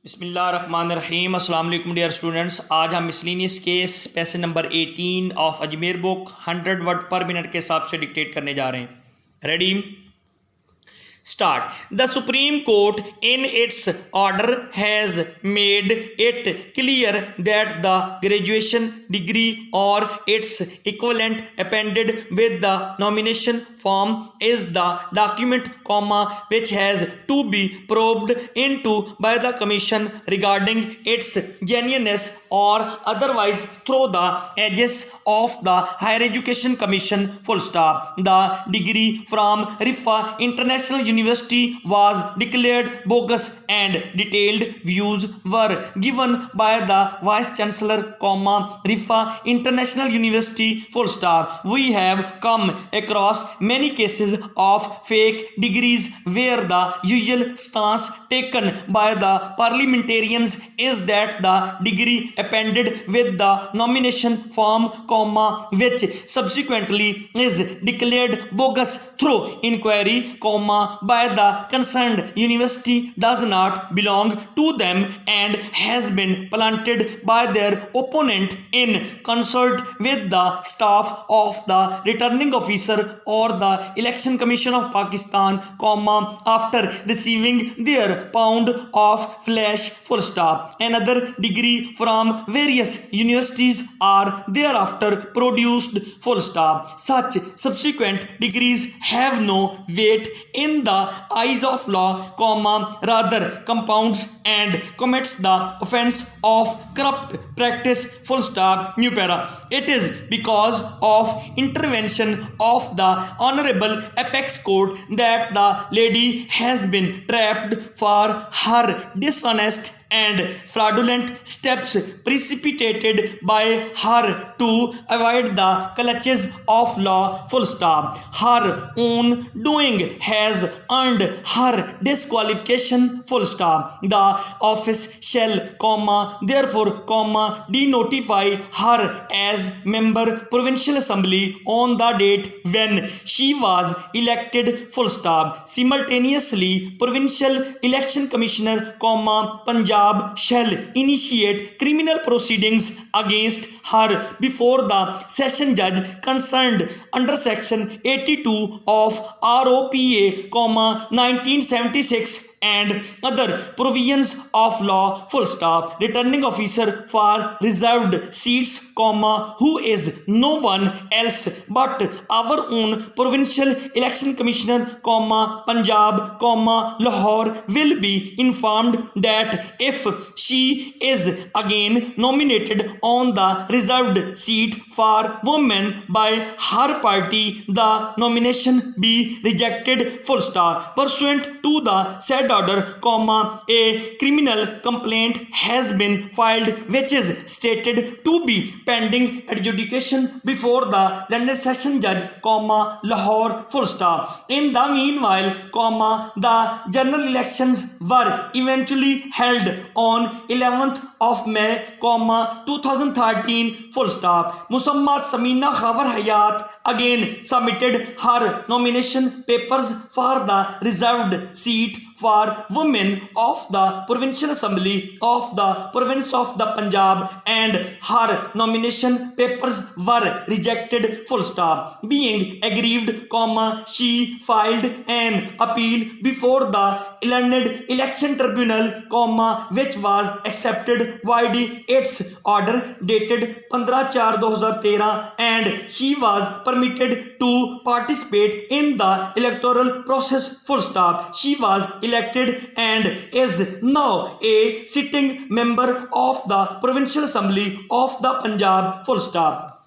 बिस्मिल्लाहिर्रहमानिर्रहीम। अस्सलाम वालेकुम डियर स्टूडेंट्स। आज हम miscellaneous case passage number 18 of Ajmer book 100 word per minute के हिसाब से डिक्टेट करने जा रहे हैं। Ready start. The supreme court in its order has made it clear that the graduation degree or its equivalent appended with the nomination form is the document, which has to be probed into by the commission regarding its genuineness or otherwise through the aegis of the Higher Education Commission, full stop. The degree from Rifa International University was declared bogus and detailed views were given by the Vice Chancellor, Rifa International University, full stop. We have come across many cases of fake degrees where the usual stance taken by the parliamentarians is that the degree appended with the nomination form, which subsequently is declared bogus through inquiry, by the concerned university does not belong to them and has been planted by their opponent in consult with the staff of the returning officer or the Election Commission of Pakistan, after receiving their pound of flesh, full stop. Another degree from various universities are thereafter produced, full stop. Such subsequent degrees have no weight in the eyes of law, rather compounds and commits the offense of corrupt practice, full stop. New para. It is because of intervention of the Honorable Apex Court that the lady has been trapped for her dishonest and fraudulent steps precipitated by her to avoid the clutches of law, full stop. Her own doing has earned her disqualification, full stop. The office shall, therefore, denotify her as member Provincial Assembly on the date when she was elected, full stop. Simultaneously, Provincial Election Commissioner, Punjab shall initiate criminal proceedings against her before the session judge concerned under section 82 of ROPA, 1976 and other provisions of law, full stop. Returning officer for reserved seats, who is no one else but our own Provincial Election Commissioner, Punjab, Lahore, will be informed that if she is again nominated on the reserved seat for women by her party, the nomination be rejected, full stop. Pursuant to the said order, a criminal complaint has been filed which is stated to be pending adjudication before the London Session Judge, Lahore, full stop. In the meanwhile, the general elections were eventually held on 11th of May, 2013, full stop. Musammat Samina Khabar Hayat again submitted her nomination papers for the reserved seat for women of the Provincial Assembly of the Province of the Punjab and her nomination papers were rejected, full stop. Being aggrieved, she filed an appeal before the London Election Tribunal, which was accepted by its order dated 15/4/2013 and she was permitted to participate in the electoral process, full stop. She was elected and is now a sitting member of the Provincial Assembly of the Punjab, full stop.